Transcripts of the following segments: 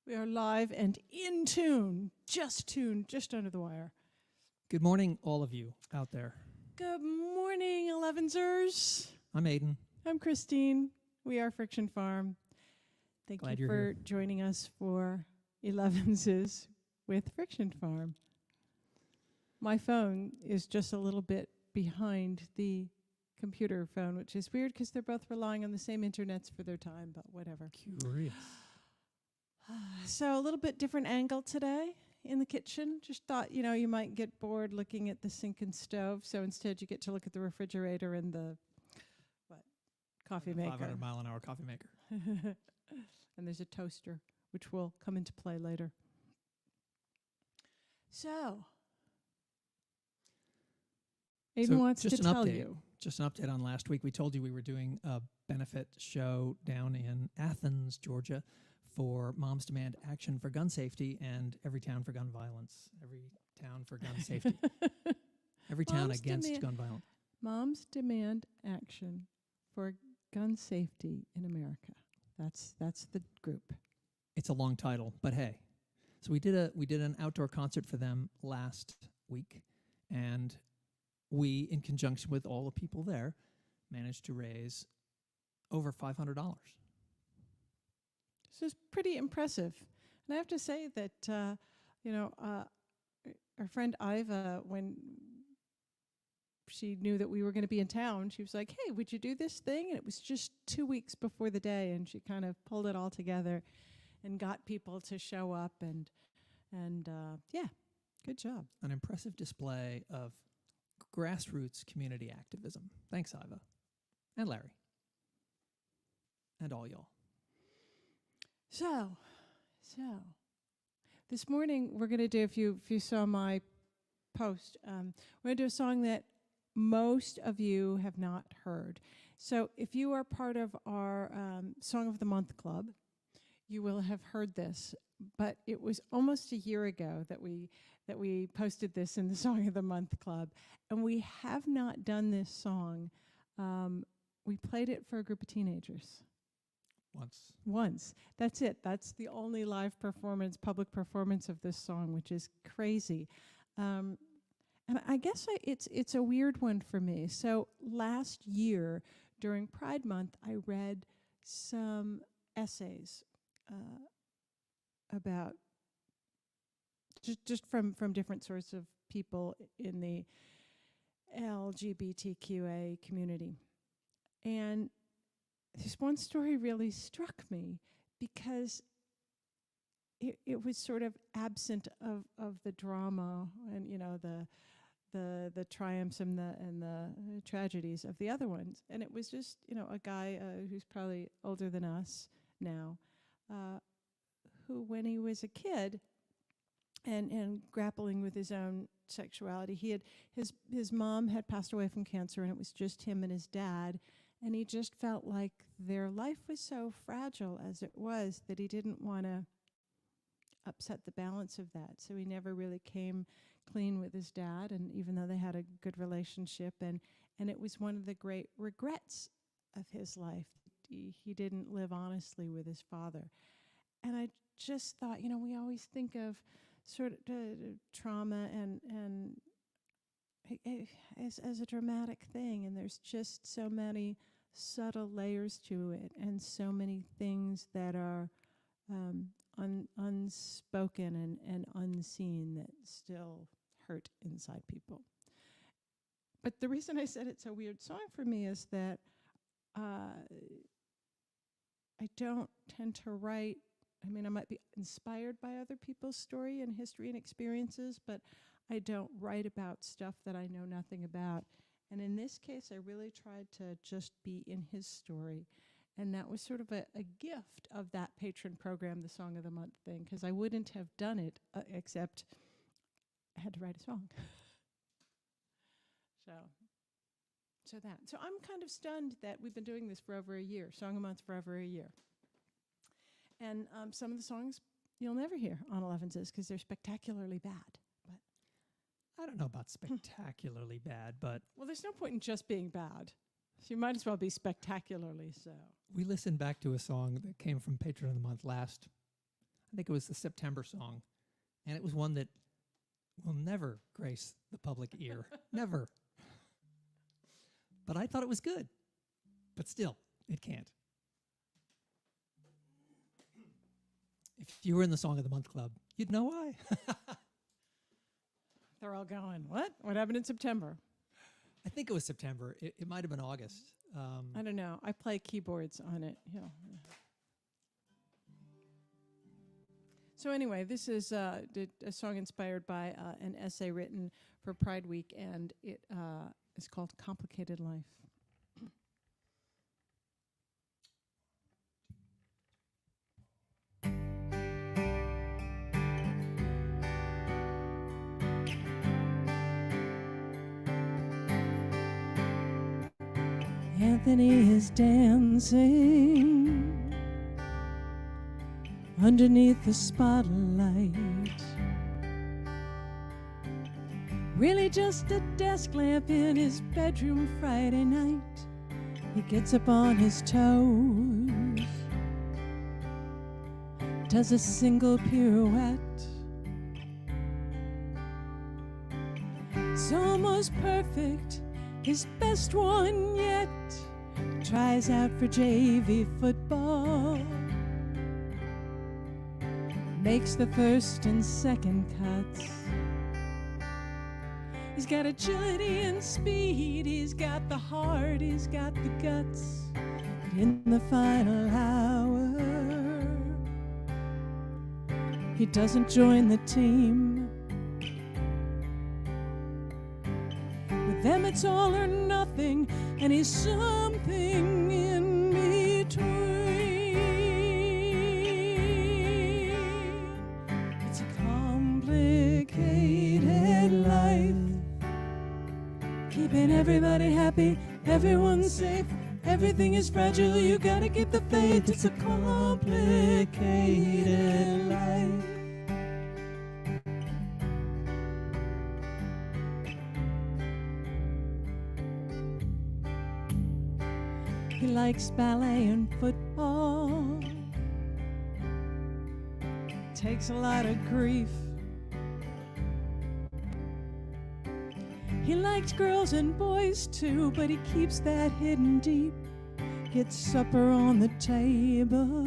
We are live and in tune, just under the wire. Good morning, all of you out there. Good morning, Elevensers. I'm Aiden. I'm Christine. We are Friction Farm. Thank Glad you you're for here. joining us for Elevenses with Friction Farm. My phone is just a little bit behind the computer phone, which is weird because they're both relying on the same internets for their time, but whatever. Curious. So a little bit different angle today in the kitchen. Just thought, you might get bored looking at the sink and stove. So instead you get to look at the refrigerator and the, coffee maker. 500 mile an hour coffee maker. And there's a toaster, which will come into play later. So, Aiden wants to tell you. Just an update on last week. We told you we were doing a benefit show down in Athens, Georgia, for Moms Demand Action for Gun Safety and Every Town for Gun Violence. Every Town for Gun Safety. Every Town Against Gun Violence. Moms Demand Action for Gun Safety in America. That's the group. It's a long title, but hey. So we did an outdoor concert for them last week, and we, in conjunction with all the people there, managed to raise over $500. This is pretty impressive. And I have to say that, our friend Iva, when she knew that we were going to be in town, she was like, hey, would you do this thing? And it was just 2 weeks before the day, and she kind of pulled it all together and got people to show up. And good job. An impressive display of grassroots community activism. Thanks, Iva. And Larry. And all y'all. So, this morning we're going to do, if you saw my post, we're going to do a song that most of you have not heard. So if you are part of our Song of the Month Club, you will have heard this, but it was almost a year ago that we posted this in the Song of the Month Club, and we have not done this song. We played it for a group of teenagers. Once. That's it. That's the only live performance, public performance of this song, which is crazy. And I guess it's a weird one for me. So last year, during Pride Month, I read some essays about just from different sorts of people in the LGBTQA community. And this one story really struck me because it was sort of absent of the drama and the triumphs and the tragedies of the other ones, and it was just a guy who's probably older than us now, who when he was a kid and grappling with his own sexuality, his mom had passed away from cancer, and it was just him and his dad. And he just felt like their life was so fragile as it was that he didn't want to upset the balance of that. So he never really came clean with his dad, and even though they had a good relationship, and it was one of the great regrets of his life. He didn't live honestly with his father. And I just thought, we always think of sort of trauma and as a dramatic thing, and there's just so many subtle layers to it, and so many things that are unspoken and unseen that still hurt inside people. But the reason I said it's a weird song for me is that I don't tend to write. I might be inspired by other people's story and history and experiences, but I don't write about stuff that I know nothing about. And in this case, I really tried to just be in his story. And that was sort of a gift of that patron program, the Song of the Month thing, because I wouldn't have done it except I had to write a song. So I'm kind of stunned that we've been doing this for over a year, Song of the Month for over a year. And some of the songs you'll never hear on Elevenses because they're spectacularly bad. But I don't know about spectacularly bad, but... Well, there's no point in just being bad. So you might as well be spectacularly so. We listened back to a song that came from Patron of the Month last, I think it was the September song, and it was one that will never grace the public ear. Never. But I thought it was good. But still, it can't. If you were in the Song of the Month Club, you'd know why. They're all going, what? What happened in September? I think it was September. It might have been August. I don't know. I play keyboards on it. Yeah. So anyway, this is a song inspired by an essay written for Pride Week, and it is called Complicated Life. Anthony is dancing underneath the spotlight. Really just a desk lamp in his bedroom Friday night. He gets up on his toes, does a single pirouette. It's almost perfect, his best one yet. Tries out for JV football, makes the first and second cuts. He's got agility and speed, he's got the heart, he's got the guts. But in the final hour, he doesn't join the team. With them it's all or nothing, and he's something in between. It's a complicated life, keeping everybody happy, everyone's safe. Everything is fragile, you gotta keep the faith. It's a complicated life. He likes ballet and football, takes a lot of grief. He likes girls and boys too, but he keeps that hidden deep. Gets supper on the table,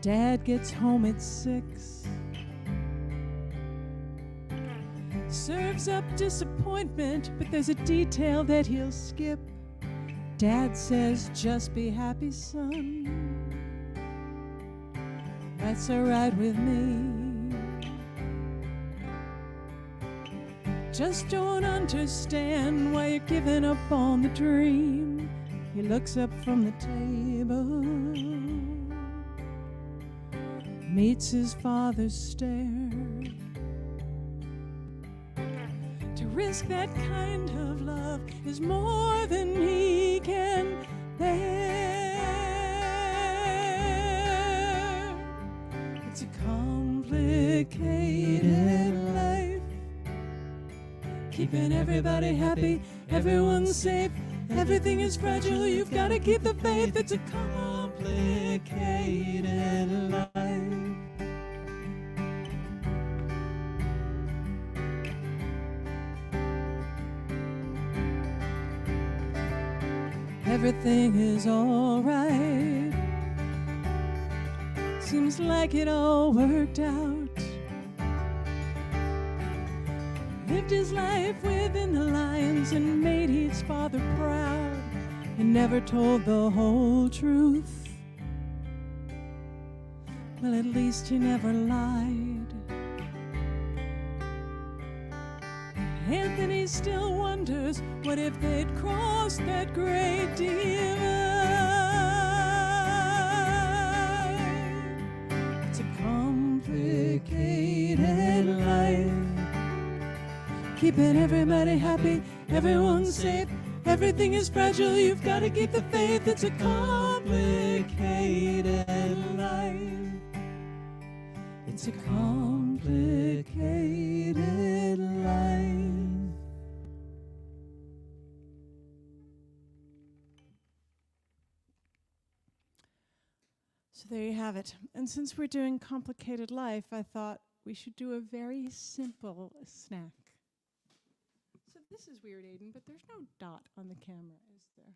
Dad gets home at 6. Serves up disappointment, but there's a detail that he'll skip. Dad says, just be happy, son. That's all right with me. Just don't understand why you're giving up on the dream. He looks up from the table, meets his father's stare. To risk that kind of love is more than he can bear. It's a complicated life, keeping everybody happy, everyone's safe. Everything is fragile, you've got to keep the faith. It's a complicated life. Everything is all right, seems like it all worked out. Lived his life within the lines and made his father proud. He never told the whole truth. Well, at least he never lied. Anthony still wonders, what if they'd crossed that great divide? It's a complicated life, keeping everybody happy, everyone's safe. Everything is fragile, you've got to keep the faith. It's a complicated life. It's a complicated life. So there you have it. And since we're doing complicated life, I thought we should do a very simple snack. So this is weird, Aiden, but there's no dot on the camera, is there?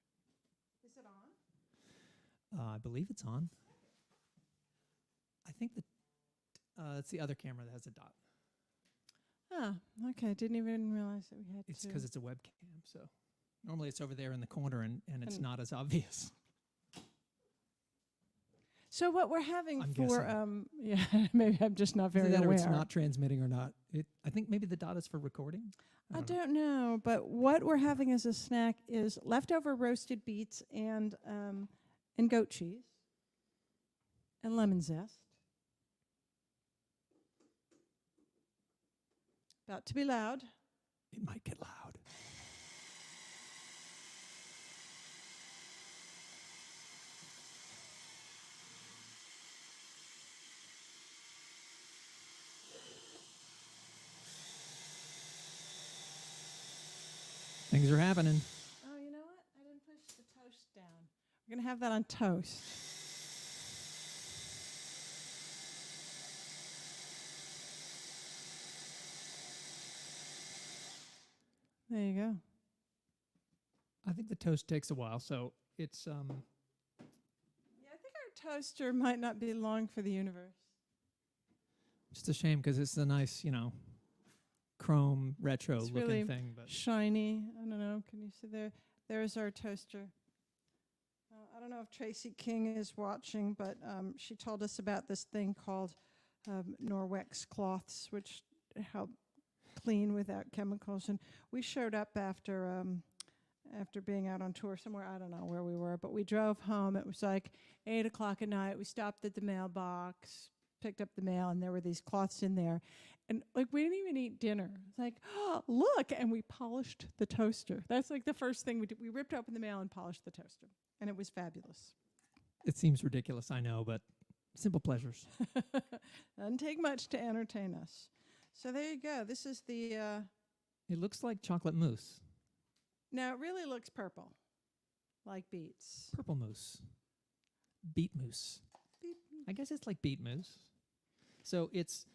Is it on? I believe it's on. I think it's the other camera that has a dot. Oh, okay. Didn't even realize that we had It's to. because it's a webcam. So normally it's over there in the corner and it's And- not as obvious. So what we're having I'm for, guessing. yeah, maybe I'm just not very Either that or aware. it's not transmitting or not. I think maybe the dot is for recording. I don't know. don't know, but what we're having as a snack is leftover roasted beets and goat cheese and lemon zest. About to be loud. It might get loud. Things are happening. Oh, you know what? I didn't push the toast down. We're going to have that on toast. There you go. I think the toast takes a while, so it's Yeah, I think our toaster might not be long for the universe. just a shame because it's a nice, chrome retro It's looking really thing. But Shiny. I don't know. Can you see there? There's our toaster. I don't know if Tracy King is watching, but she told us about this thing called Norwex cloths, which help clean without chemicals. And we showed up after being out on tour somewhere. I don't know where we were, but we drove home. It was like 8 o'clock at night. We stopped at the mailbox, picked up the mail, and there were these cloths in there. And like we didn't even eat dinner. It's like, oh, look, and we polished the toaster. That's like the first thing we did. We ripped open the mail and polished the toaster, and it was fabulous. it seems ridiculous, I know, but simple pleasures. Doesn't take much to entertain us. So there you go. This is the. It looks like chocolate mousse, Now it really looks purple, like beets. purple mousse, beet mousse. I guess it's like beet mousse. So it's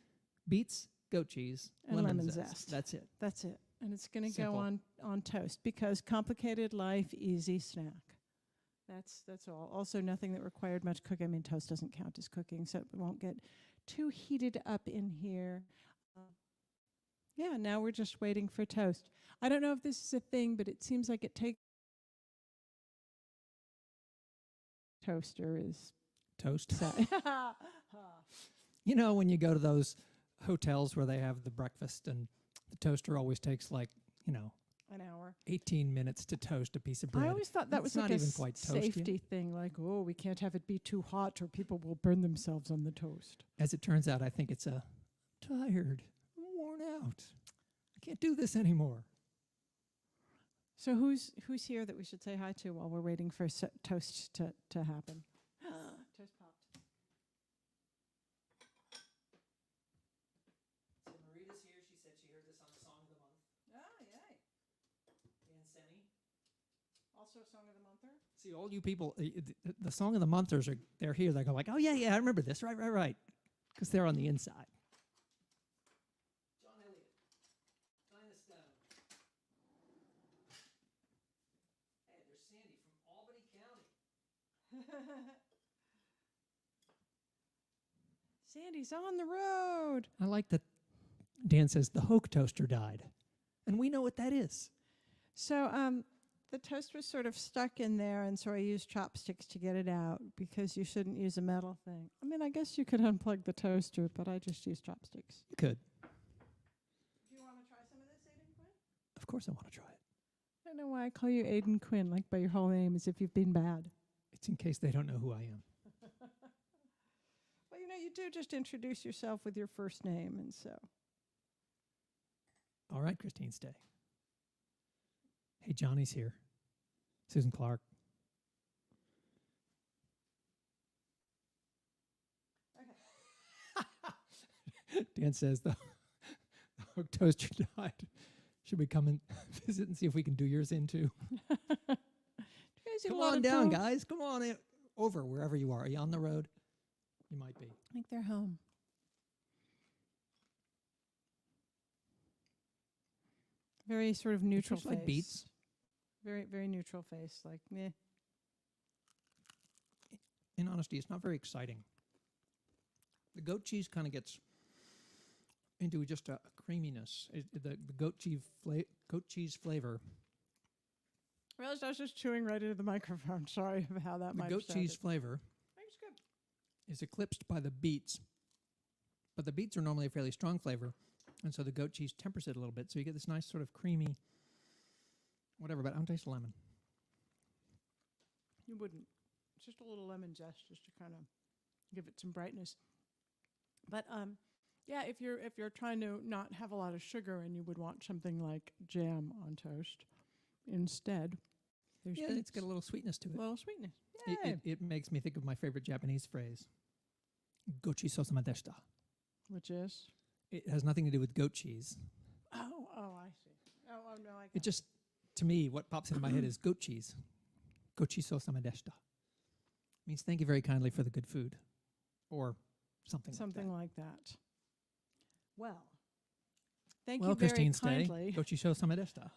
beets, goat cheese, And lemon zest. zest. That's it. That's it. And it's going to go Simple. on toast because complicated life, easy snack. That's all. Also, nothing that required much cooking. I mean, toast doesn't count as cooking, so it won't get too heated up in here. Yeah, now we're just waiting for toast. I don't know if this is a thing, but it seems like it takes toaster is Toast. set. You know, when you go to those hotels where they have the breakfast and the toaster always takes like, An hour. 18 minutes to toast a piece of bread. I always thought that It's was not like a even quite toast yet. safety thing, like, oh, we can't have it be too hot or people will burn themselves on the toast. As it turns out, I think it's tired, I'm worn out. I can't do this anymore. So who's here that we should say hi to while we're waiting for toast to happen? Toast popped. So Marita's here. She said she heard this on the Song of the Month. Oh, yay. Dan Senni. Also a Song of the Monther? See, all you people, the Song of the Monthers they're here. They go like, oh yeah, I remember this. Right. Because they're on the inside. John Elliott, Dinah Stone. Hey, there's Sandy from Albany County. Sandy's on the road. I like that Dan says the Hoke toaster died. And we know what that is. So the toast was sort of stuck in there, and so I used chopsticks to get it out because you shouldn't use a metal thing. I mean, I guess you could unplug the toaster, but I just used chopsticks. You could. Do you want to try some of this, Aiden Quinn? Of course I want to try it. I don't know why I call you Aiden Quinn, like by your whole name, as if you've been bad. It's in case they don't know who I am. Well, you do just introduce yourself with your first name, and so. All right, Christine, stay. Hey, Johnny's here. Susan Clark. Dan says the Hook toaster died. Should we come and visit and see if we can do yours in too? Do you guys eat a Come lot on of down, toast? guys. Come on over wherever you are. Are you on the road? You might be. I think they're home. Very sort of neutral tastes face. like beets. Very, very neutral face. Like, meh. In honesty, it's not very exciting. The goat cheese kind of gets into just a creaminess. The goat cheese flavor. Realized I was just chewing right into the microphone. Sorry of how that The might goat have cheese sounded. flavor Thanks, good. is eclipsed by the beets, but the beets are normally a fairly strong flavor, and so the goat cheese tempers it a little bit, so you get this nice sort of creamy, whatever, but I don't taste the lemon. You wouldn't. It's just a little lemon zest just to kind of give it some brightness. But yeah, if you're trying to not have a lot of sugar and you would want something like jam on toast instead, there's Yeah, it's got a little sweetness to a it. little sweetness. It makes me think of my favorite Japanese phrase, gochi sosama deshita. Which is? It has nothing to do with goat cheese. Oh, I see. Oh, no, I got It just, to me, what pops into my head is goat cheese. Gochi sosama deshita. Means thank you very kindly for the good food. Or something like that. Well, thank well, you very Christine, stay. kindly. Gochi sosama deshita.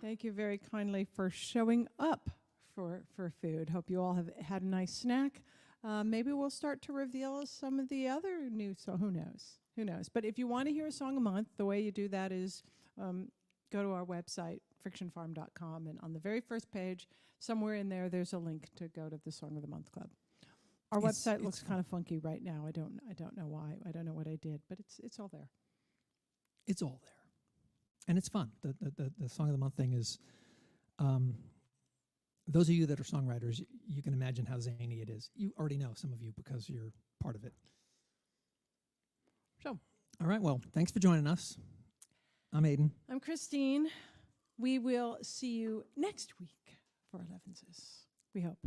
Thank you very kindly for showing up for food. Hope you all have had a nice snack. Maybe we'll start to reveal some of the other new songs. Who knows? Who knows? But if you want to hear a song a month, the way you do that is go to our website, frictionfarm.com, and on the very first page, somewhere in there, there's a link to go to the Song of the Month Club. Our website looks kind of funky right now. I don't know why. I don't know what I did, but it's all there. It's all there. And it's fun. The Song of the Month thing is, those of you that are songwriters, you can imagine how zany it is. You already know, some of you, because you're part of it. So, all right, well, thanks for joining us. I'm Aiden. I'm Christine. We will see you next week for Elevenses. We hope.